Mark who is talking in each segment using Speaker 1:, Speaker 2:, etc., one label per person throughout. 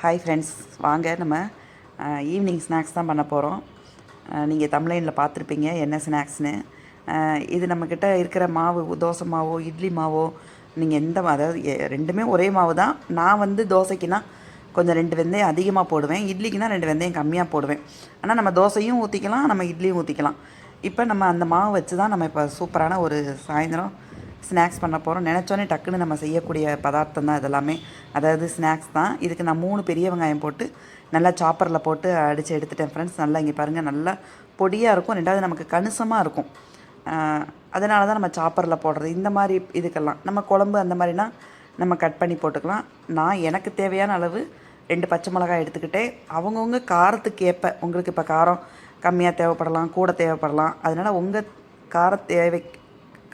Speaker 1: Hi friends, வாங்க நம்ம evening snacks தான் பண்ண போகிறோம். நீங்கள் தம்ப்லைனில் பார்த்துருப்பீங்க என்ன ஸ்நாக்ஸ்னு. இது நம்மக்கிட்ட இருக்கிற மாவு, தோசை மாவோ இட்லி மாவோ, நீங்கள் எந்த அதாவது ரெண்டுமே ஒரே மாவு தான். நான் வந்து தோசைக்குன்னா கொஞ்சம் 2 வெந்தயம் அதிகமாக போடுவேன், இட்லிக்குனா 2 வெந்தயம் கம்மியாக போடுவேன். ஆனால் நம்ம தோசையும் ஊற்றிக்கலாம், நம்ம இட்லியும் ஊற்றிக்கலாம். இப்போ நம்ம அந்த மாவு வச்சு தான் நம்ம இப்போ சூப்பரான ஒரு சாயந்தரம் ஸ்நாக்ஸ் பண்ண போகிறோம். நினச்சோன்னே டக்குன்னு நம்ம செய்யக்கூடிய பதார்த்தம் தான் இதெல்லாமே. அதாவது ஸ்நாக்ஸ் தான். இதுக்கு நான் 3 பெரிய வெங்காயம் போட்டு நல்லா சாப்பரில் போட்டு அடித்து எடுத்துட்டேன் ஃப்ரெண்ட்ஸ். நல்லா இங்கே பாருங்கள், நல்லா பொடியாக இருக்கும். ரெண்டாவது நமக்கு கணிசமாக இருக்கும். அதனால தான் நம்ம சாப்பரில் போடுறது. இந்த மாதிரி இதுக்கெல்லாம் நம்ம குழம்பு அந்த மாதிரினா நம்ம கட் பண்ணி போட்டுக்கலாம். நான் எனக்கு தேவையான அளவு 2 பச்சை மிளகாய் எடுத்துக்கிட்டே, அவங்கவுங்க காரத்துக்கு ஏற்ப, உங்களுக்கு இப்போ காரம் கம்மியாக தேவைப்படலாம், கூட தேவைப்படலாம். அதனால் உங்கள்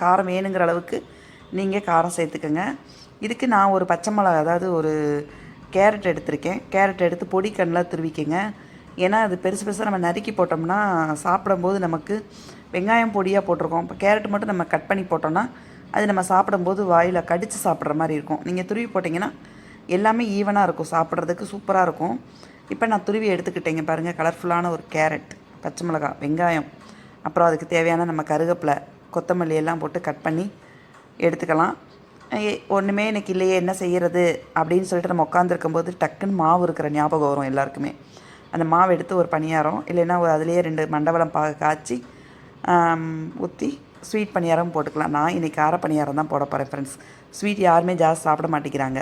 Speaker 1: காரம் வேணுங்கிற அளவுக்கு நீங்கள் காரம் சேர்த்துக்கோங்க. இதுக்கு நான் ஒரு பச்சை மிளகா, அதாவது ஒரு கேரட் எடுத்திருக்கேன். கேரட் எடுத்து பொடி கண்ணில் துருவிக்கங்க. ஏன்னா அது பெருசு பெருசாக நம்ம நறுக்கி போட்டோம்னா சாப்பிடும்போது நமக்கு வெங்காயம் பொடியாக போட்டிருக்கோம். இப்போ கேரட் மட்டும் நம்ம கட் பண்ணி போட்டோம்னா அது நம்ம சாப்பிடும்போது வாயில் கடித்து சாப்பிட்ற மாதிரி இருக்கும். நீங்கள் துருவி போட்டிங்கன்னா எல்லாமே ஈவனாக இருக்கும், சாப்பிட்றதுக்கு சூப்பராக இருக்கும். இப்போ நான் துருவி எடுத்துக்கிட்டேங்க பாருங்கள். கலர்ஃபுல்லான ஒரு கேரட், பச்சை மிளகா, வெங்காயம், அப்புறம் அதுக்கு தேவையான நம்ம கருவேப்பிலை, கொத்தமல்லி எல்லாம் போட்டு கட் பண்ணி எடுத்துக்கலாம். ஒன்றுமே எனக்கு இல்லையே என்ன செய்கிறது அப்படின்னு சொல்லிட்டு நம்ம உட்காந்துருக்கும்போது டக்குன்னு மாவு இருக்கிற ஞாபகம் வரும் எல்லாருக்குமே. அந்த மாவு எடுத்து ஒரு பணியாரம், இல்லைன்னா அதுலேயே 2 மண்டவளம் காய்ச்சி ஊற்றி ஸ்வீட் பணியாரம் போட்டுக்கலாம். நான் இன்றைக்கி கார பணியாரம் தான் போட போகிறேன் ஃப்ரெண்ட்ஸ். ஸ்வீட் யாருமே ஜாஸ்தி சாப்பிட மாட்டேங்கிறாங்க.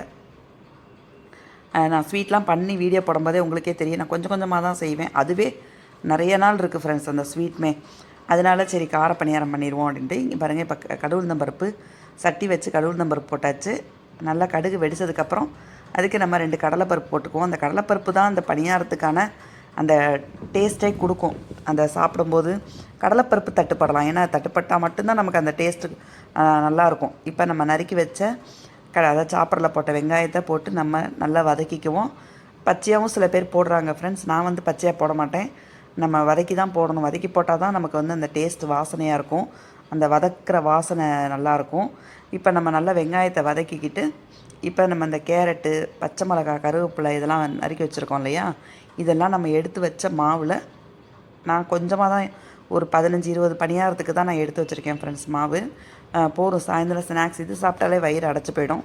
Speaker 1: நான் ஸ்வீட்லாம் பண்ணி வீடியோ போடும்போதே உங்களுக்கே தெரியும், நான் கொஞ்சம் கொஞ்சமாக தான் செய்வேன். அதுவே நிறைய நாள் இருக்குது ஃப்ரெண்ட்ஸ் அந்த ஸ்வீட்மே. அதனால் சரி கார பணியாரம் பண்ணிடுவோம் அப்படின்ட்டு. இங்கே பாருங்கள், இப்போ கடவுளுந்தம்பருப்பு சட்டி வச்சு கடவுளுந்தம்பருப்பு போட்டாச்சு. நல்லா கடுகு வெடித்ததுக்கப்புறம் அதுக்கு நம்ம 2 கடலைப்பருப்பு போட்டுக்குவோம். அந்த கடலைப்பருப்பு தான் அந்த பணியாரத்துக்கான அந்த டேஸ்ட்டே கொடுக்கும். அந்த சாப்பிடும்போது கடலைப்பருப்பு தட்டுப்படலாம், ஏன்னா தட்டுப்பட்டால் மட்டும்தான் நமக்கு அந்த டேஸ்ட்டு நல்லாயிருக்கும். இப்போ நம்ம நறுக்கி வச்ச அதாவது சாப்பரில் போட்ட வெங்காயத்தை போட்டு நம்ம நல்லா வதக்கிக்குவோம். பச்சையாகவும் சில பேர் போடுறாங்க ஃப்ரெண்ட்ஸ். நான் வந்து பச்சையாக போட மாட்டேன். நம்ம வதக்கி தான் போடணும். வதக்கி போட்டால் தான் நமக்கு வந்து அந்த டேஸ்ட் வாசனையாக இருக்கும், அந்த வதக்கிற வாசனை நல்லாயிருக்கும். இப்போ நம்ம நல்லா வெங்காயத்தை வதக்கிக்கிட்டு, இப்போ நம்ம இந்த கேரட்டு, பச்சை மிளகா, கருவேப்பிலை இதெல்லாம் நறுக்கி வச்சுருக்கோம் இல்லையா, இதெல்லாம் நம்ம எடுத்து வச்ச மாவில் நான் கொஞ்சமாக தான், ஒரு 15-20 பணியாரத்துக்கு தான் நான் எடுத்து வச்சுருக்கேன் ஃப்ரெண்ட்ஸ் மாவு. போதும், சாயந்தரம் ஸ்நாக்ஸ் இது சாப்பிட்டாலே வயிறு அடைச்சி போயிடும்.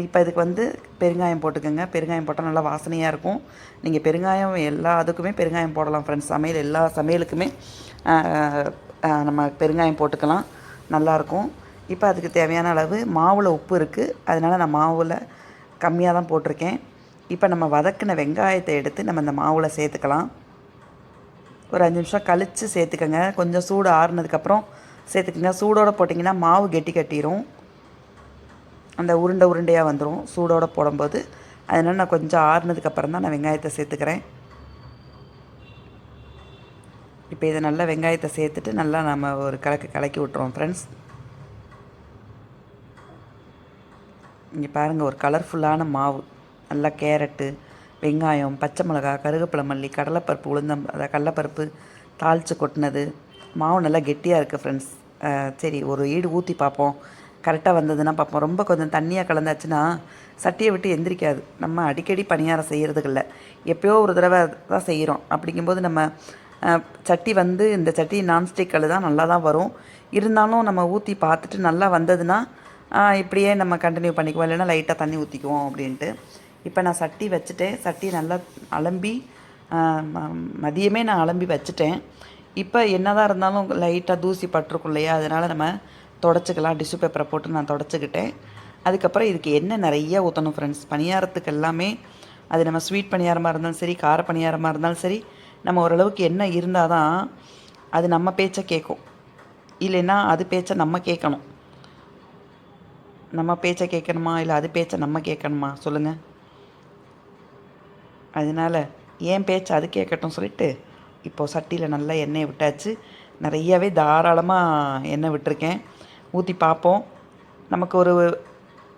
Speaker 1: இப்போ இதுக்கு வந்து பெருங்காயம் போட்டுக்கோங்க. பெருங்காயம் போட்டால் நல்லா வாசனையாக இருக்கும். நீங்கள் பெருங்காயம் எல்லா அதுக்குமே பெருங்காயம் போடலாம் ஃப்ரெண்ட்ஸ். எல்லா சமையலுக்குமே நம்ம பெருங்காயம் போட்டுக்கலாம், நல்லாயிருக்கும். இப்போ அதுக்கு தேவையான அளவு மாவில் உப்பு இருக்குது, அதனால் நான் மாவில் கம்மியாக தான் போட்டிருக்கேன். இப்போ நம்ம வதக்கின வெங்காயத்தை எடுத்து நம்ம இந்த மாவில் சேர்த்துக்கலாம். ஒரு 5 நிமிஷம் கழித்து சேர்த்துக்கோங்க. கொஞ்சம் சூடு ஆறுனதுக்கப்புறம் சேர்த்துக்கோங்க. சூடோடு போட்டிங்கன்னா மாவு கெட்டி கட்டிடும், அந்த உருண்டையாக வந்துடும் சூடோடு போடும்போது. அதனால் நான் கொஞ்சம் ஆறுனதுக்கப்புறம் தான் நான் வெங்காயத்தை சேர்த்துக்கிறேன். இப்போ இதை நல்லா வெங்காயத்தை சேர்த்துட்டு நல்லா நம்ம ஒரு கலக்கி விட்டுருவோம் ஃப்ரெண்ட்ஸ். இங்கே பாருங்கள், ஒரு கலர்ஃபுல்லான மாவு. நல்லா கேரட்டு, வெங்காயம், பச்சை மிளகா, கருவேப்பிலை, மல்லி, கடலைப்பருப்பு, அதாவது கடலைப்பருப்பு தாளித்து கொட்டினது. மாவு நல்லா கெட்டியாக இருக்குது ஃப்ரெண்ட்ஸ். சரி, ஒரு ஈடு ஊற்றி பார்ப்போம், கரெக்டாக வந்ததுன்னா பார்ப்போம். ரொம்ப கொஞ்சம் தண்ணியாக கலந்தாச்சுன்னா சட்டியை விட்டு எந்திரிக்காது. நம்ம அடிக்கடி பணியாரம் செய்கிறதுக்கு இல்லை, எப்போயோ ஒரு தடவை தான் செய்கிறோம். அப்படிங்கும்போது நம்ம சட்டி வந்து இந்த சட்டி நான்ஸ்டிக் கல் தான், நல்லா தான் வரும். இருந்தாலும் நம்ம ஊற்றி பார்த்துட்டு நல்லா வந்ததுன்னா இப்படியே நம்ம கண்டினியூ பண்ணிக்குவோம், இல்லைன்னா லைட்டாக தண்ணி ஊற்றிக்குவோம் அப்படின்ட்டு. இப்போ நான் சட்டி வச்சுட்டேன். சட்டி நல்லா அலம்பி மதியமே நான் அலம்பி வச்சுட்டேன். இப்போ என்ன தான் இருந்தாலும் லைட்டாக தூசி பட்டிருக்கும் இல்லையா, அதனால் நம்ம தொடச்சிக்கலாம். டிஷ்யூ பேப்பரை போட்டு நான் தொடச்சிக்கிட்டேன். அதுக்கப்புறம் இதுக்கு எண்ணெய் நிறைய ஊற்றணும் ஃப்ரெண்ட்ஸ். பணியாரத்துக்கு எல்லாமே, அது நம்ம ஸ்வீட் பணியாரமாக இருந்தாலும் சரி, கார பணியாரமாக இருந்தாலும் சரி, நம்ம ஓரளவுக்கு எண்ணெய் இருந்தால் தான் அது நம்ம பேச்சை கேட்கும். இல்லைன்னா அது பேச்சை நம்ம கேட்கணும். நம்ம பேச்சை கேட்கணுமா இல்லை அது பேச்சை நம்ம கேட்கணுமா சொல்லுங்கள்? அதனால் ஏன் பேச்சை அது கேட்கட்டும் சொல்லிவிட்டு இப்போது சட்டியில் நல்லா எண்ணெயை விட்டாச்சு. நிறையவே தாராளமாக எண்ணெய் விட்டுருக்கேன். ஊற்றி பார்ப்போம். நமக்கு ஒரு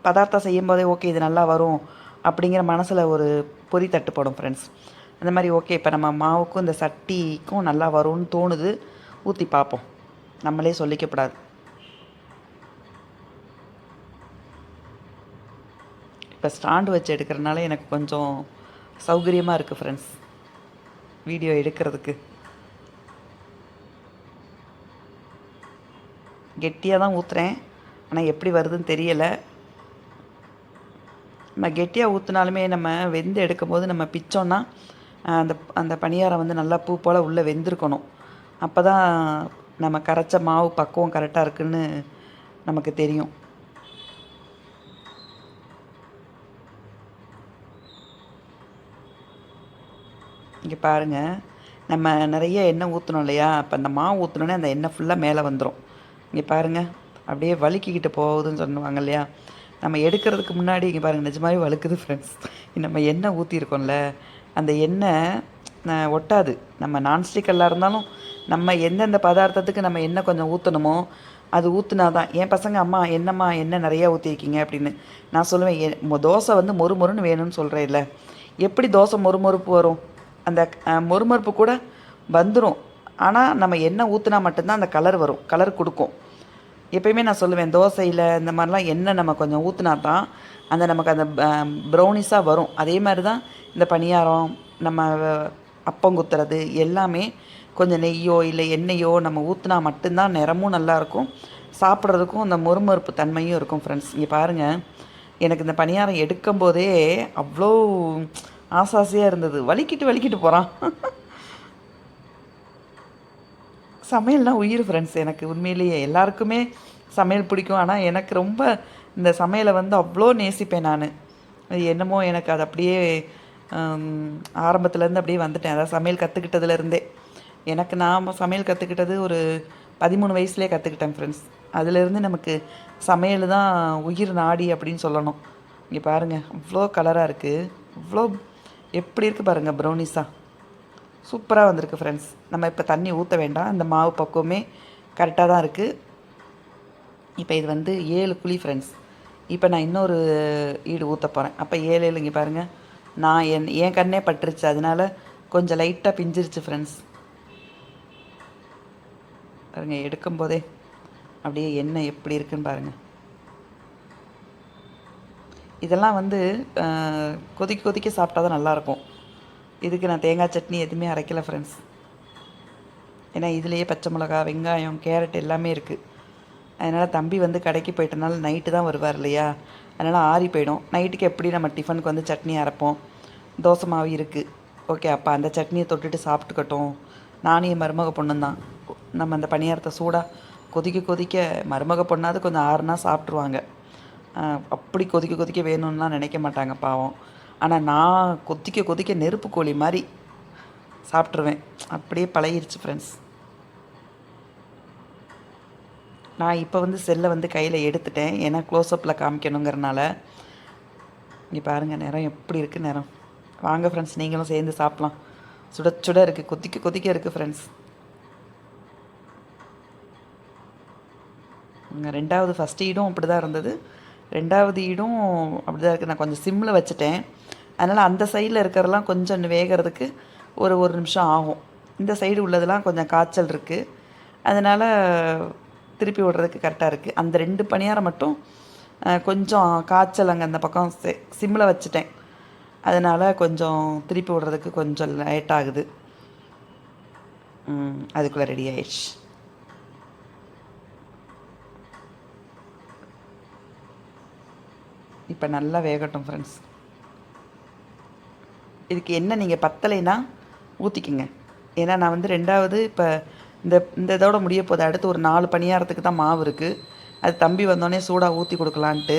Speaker 1: பதார்த்தம் செய்யும்போதே ஓகே இது நல்லா வரும் அப்படிங்கிற மனசில் ஒரு பொறி தட்டுப்படும் ஃப்ரெண்ட்ஸ். அந்த மாதிரி ஓகே, இப்போ நம்ம மாவுக்கும் இந்த சட்டிக்கும் நல்லா வரும்னு தோணுது. ஊற்றி பார்ப்போம், நம்மளே சொல்லிக்கப்படாது. இப்போ ஸ்டாண்டு வச்சு எடுக்கிறனால எனக்கு கொஞ்சம் சௌகரியமாக இருக்குது ஃப்ரெண்ட்ஸ் வீடியோ எடுக்கிறதுக்கு. கெட்டியாக தான் ஊற்றுறேன், ஆனால் எப்படி வருதுன்னு தெரியலை. நம்ம கெட்டியாக ஊற்றினாலுமே நம்ம வெந்து எடுக்கும்போது நம்ம பிச்சோன்னா அந்த அந்த பணியாரம் வந்து நல்லா பூ போல் உள்ளே வெந்திருக்கணும். அப்போ தான் நம்ம கரைச்ச மாவு பக்குவம் கரெக்டாக இருக்குன்னு நமக்கு தெரியும். இங்கே பாருங்கள், நம்ம நிறைய எண்ணெய் ஊற்றணும் இல்லையா, அப்போ அந்த மாவு ஊற்றினோன்னே அந்த எண்ணெய் ஃபுல்லாக மேலே வந்துடும். இங்கே பாருங்கள், அப்படியே வழுக்கிக்கிட்டு போகுதுன்னு சொல்லுவாங்க இல்லையா, நம்ம எடுக்கிறதுக்கு முன்னாடி இங்கே பாருங்கள் நிஜமாகவே வழுக்குது ஃப்ரெண்ட்ஸ். நம்ம எண்ணெய் ஊற்றிருக்கோம்ல, அந்த எண்ணெய் ஒட்டாது. நம்ம நான்ஸ்டிக் எல்லாம் இருந்தாலும் நம்ம எந்தெந்த பதார்த்தத்துக்கு நம்ம எண்ணெய் கொஞ்சம் ஊற்றணுமோ அது ஊற்றுனா தான். என் பசங்க அம்மா என்னம்மா எண்ணெய் நிறையா ஊற்றிருக்கீங்க அப்படின்னு. நான் சொல்லுவேன், தோசை வந்து மொறுமொறுன்னு வேணும்னு சொல்கிறேன் இல்லை, எப்படி தோசை மொறுமொறுப்பு வரும்? அந்த மொறுமொறுப்பு கூட வந்துடும், ஆனால் நம்ம எண்ணெய் ஊற்றினா மட்டும்தான் அந்த கலர் வரும், கலர் கொடுக்கும். எப்பயுமே நான் சொல்லுவேன், தோசையில் இந்த மாதிரிலாம் எண்ணெய் நம்ம கொஞ்சம் ஊற்றினா தான் அந்த நமக்கு அந்த ப்ரௌனிஸாக வரும். அதே மாதிரி தான் இந்த பணியாரம், நம்ம அப்பம் குத்துறது எல்லாமே கொஞ்சம் நெய்யோ இல்லை எண்ணெயோ நம்ம ஊற்றினா மட்டும்தான் நிறமும் நல்லாயிருக்கும், சாப்பிட்றதுக்கும் அந்த மொறுமொறுப்பு தன்மையும் இருக்கும் ஃப்ரெண்ட்ஸ். இங்கே பாருங்கள், எனக்கு இந்த பணியாரம் எடுக்கும்போதே அவ்வளோ ஆசாசியாக இருந்தது. வலிக்கிட்டு போகிறான். சமையல்னால் உயிர் ஃப்ரெண்ட்ஸ். எனக்கு உண்மையிலேயே எல்லாருக்குமே சமையல் பிடிக்கும், ஆனால் எனக்கு ரொம்ப இந்த சமையலை வந்து அவ்வளோ நேசிப்பேன் நான். அது என்னமோ எனக்கு அது அப்படியே ஆரம்பத்துலேருந்து அப்படியே வந்துட்டேன். அதாவது சமையல் கற்றுக்கிட்டதுலேருந்தே. எனக்கு நான் சமையல் கற்றுக்கிட்டது ஒரு 13 வயசுலேயே கற்றுக்கிட்டேன் ஃப்ரெண்ட்ஸ். அதுலேருந்து நமக்கு சமையல் தான் உயிர் நாடி அப்படின்னு சொல்லணும். இங்கே பாருங்கள், அவ்வளோ கலராக இருக்குது, அவ்வளோ எப்படி இருக்குது பாருங்கள், ப்ரௌனிஸாக சூப்பராக வந்திருக்கு ஃப்ரெண்ட்ஸ். நம்ம இப்போ தண்ணி ஊற்ற வேண்டாம், இந்த மாவு பக்குவமே கரெக்டாக தான் இருக்குது. இப்போ இது வந்து 7 குழி ஃப்ரெண்ட்ஸ். இப்போ நான் இன்னொரு ஈடு ஊற்ற போகிறேன். அப்போ 7 இங்கே பாருங்கள், நான் என் கண்ணே பட்டுருச்சு, அதனால கொஞ்சம் லைட்டாக பிஞ்சிருச்சு ஃப்ரெண்ட்ஸ். பாருங்கள், எடுக்கும்போதே அப்படியே எண்ணெய் எப்படி இருக்குன்னு பாருங்கள். இதெல்லாம் வந்து கொதிக்க சாப்பிட்டா தான் நல்லாயிருக்கும். இதுக்கு நான் தேங்காய் சட்னி எதுவுமே அரைக்கலை ஃப்ரெண்ட்ஸ். ஏன்னா இதுலேயே பச்சை மிளகா, வெங்காயம், கேரட் எல்லாமே இருக்குது. அதனால் தம்பி வந்து கடைக்கு போயிட்டனால நைட்டு தான் வருவார் இல்லையா, அதனால் ஆறி போயிடும். நைட்டுக்கு எப்படி நம்ம டிஃபனுக்கு வந்து சட்னி அரைப்போம், தோசை மாவு இருக்குது, ஓகே அப்போ அந்த சட்னியை தொட்டுட்டு சாப்பிட்டுக்கட்டும். நானும் என் மருமக பொண்ணும் தான். நம்ம அந்த பணியாரத்தை சூடாக கொதிக்க மருமக பொண்ணாவது கொஞ்சம் ஆறுனா சாப்பிட்ருவாங்க. அப்படி கொதிக்க வேணும்லாம் நினைக்க மாட்டாங்க பாவம். ஆனால் நான் கொதிக்க நெருப்பு கோழி மாதிரி சாப்பிட்ருவேன். அப்படியே பழகிருச்சு ஃப்ரெண்ட்ஸ். நான் இப்போ வந்து செல்லை வந்து கையில் எடுத்துட்டேன், ஏன்னா க்ளோஸ்அப்பில் காமிக்கணுங்கிறனால. இங்கே பாருங்கள், நிறம் எப்படி இருக்குது நிறம். வாங்க ஃப்ரெண்ட்ஸ், நீங்களும் சேர்ந்து சாப்பிட்லாம். சுட இருக்குது, கொதிக்க இருக்குது ஃப்ரெண்ட்ஸ். ரெண்டாவது ஃபஸ்ட் ஈடும் அப்படி தான் இருந்தது, ரெண்டாவது ஈடும் அப்படி தான் இருக்குது. நான் கொஞ்சம் சிம்மில் வச்சுட்டேன், அதனால் அந்த சைடில் இருக்கிறதெல்லாம் கொஞ்சம் வேகிறதுக்கு ஒரு நிமிஷம் ஆகும். இந்த சைடு உள்ளதெல்லாம் கொஞ்சம் காய்ச்சல் இருக்குது, அதனால் திருப்பி விடுறதுக்கு கரெக்டாக இருக்குது. அந்த 2 பணியாரம் மட்டும் கொஞ்சம் காய்ச்சல் அங்கே அந்த பக்கம் சிம்மில் வச்சுட்டேன், அதனால் கொஞ்சம் திருப்பி விடுறதுக்கு கொஞ்சம் லேட் ஆகுது. அதுக்குள்ளே ரெடி ஆயிடுச்சு. இப்போ நல்லா வேகட்டும் ஃப்ரெண்ட்ஸ். இதுக்கு என்ன நீங்கள் பத்தலைன்னா ஊற்றிக்கிங்க. ஏன்னா நான் வந்து ரெண்டாவது இப்போ இந்த இதோட முடிய போகுது. அடுத்து ஒரு 4 பணியாரத்துக்கு தான் மாவு இருக்குது. அது தம்பி வந்தோடனே சூடாக ஊற்றி கொடுக்கலான்ட்டு.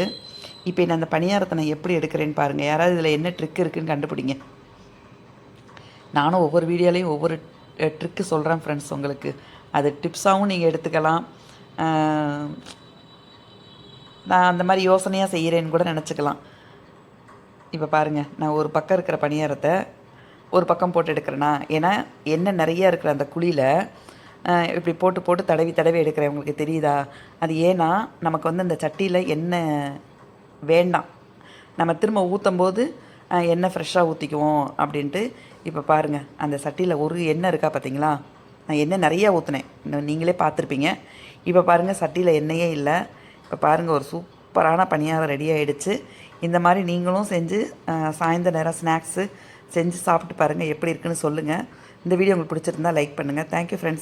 Speaker 1: இப்போ நான் அந்த பணியாரத்தை நான் எப்படி எடுக்கிறேன்னு பாருங்கள். யாராவது இதில் என்ன ட்ரிக் இருக்குதுன்னு கண்டுபிடிங்க. நானும் ஒவ்வொரு வீடியோலையும் ஒவ்வொரு ட்ரிக்கு சொல்கிறேன் ஃப்ரெண்ட்ஸ் உங்களுக்கு. அது டிப்ஸாகவும் நீங்கள் எடுத்துக்கலாம். நான் அந்த மாதிரி யோசனையாக செய்கிறேன்னு கூட நினச்சிக்கலாம். இப்போ பாருங்கள், நான் ஒரு பக்கம் இருக்கிற பணியாரத்தை ஒரு பக்கம் போட்டு எடுக்கிறேன்னா, ஏன்னா எண்ணெய் நிறையா இருக்கிற அந்த குழியில் இப்படி போட்டு தடவி எடுக்கிறேன். உங்களுக்கு தெரியுதா? அது ஏன்னா நமக்கு வந்து அந்த சட்டியில் எண்ணெய் வேண்டாம், நம்ம திரும்ப ஊற்றும் போது எண்ணெய் ஃப்ரெஷ்ஷாக ஊற்றிக்குவோம் அப்படின்ட்டு. இப்போ பாருங்கள், அந்த சட்டியில் ஒரு எண்ணெய் இருக்கா பார்த்தீங்களா? நான் எண்ணெய் நிறையா ஊற்றினேன், நீங்களே பார்த்துருப்பீங்க. இப்போ பாருங்கள், சட்டியில் எண்ணெயே இல்லை. இப்போ பாருங்கள், ஒரு சூப்பரான பணியாரம் ரெடி ஆகிடுச்சு. இந்த மாதிரி நீங்களும் செஞ்சு சாயந்தர நேரம் ஸ்நாக்ஸு செஞ்சு சாப்பிட்டு பாருங்கள், எப்படி இருக்குன்னு சொல்லுங்கள். இந்த வீடியோ உங்களுக்கு பிடிச்சிருந்தா லைக் பண்ணுங்கள். Thank you friends.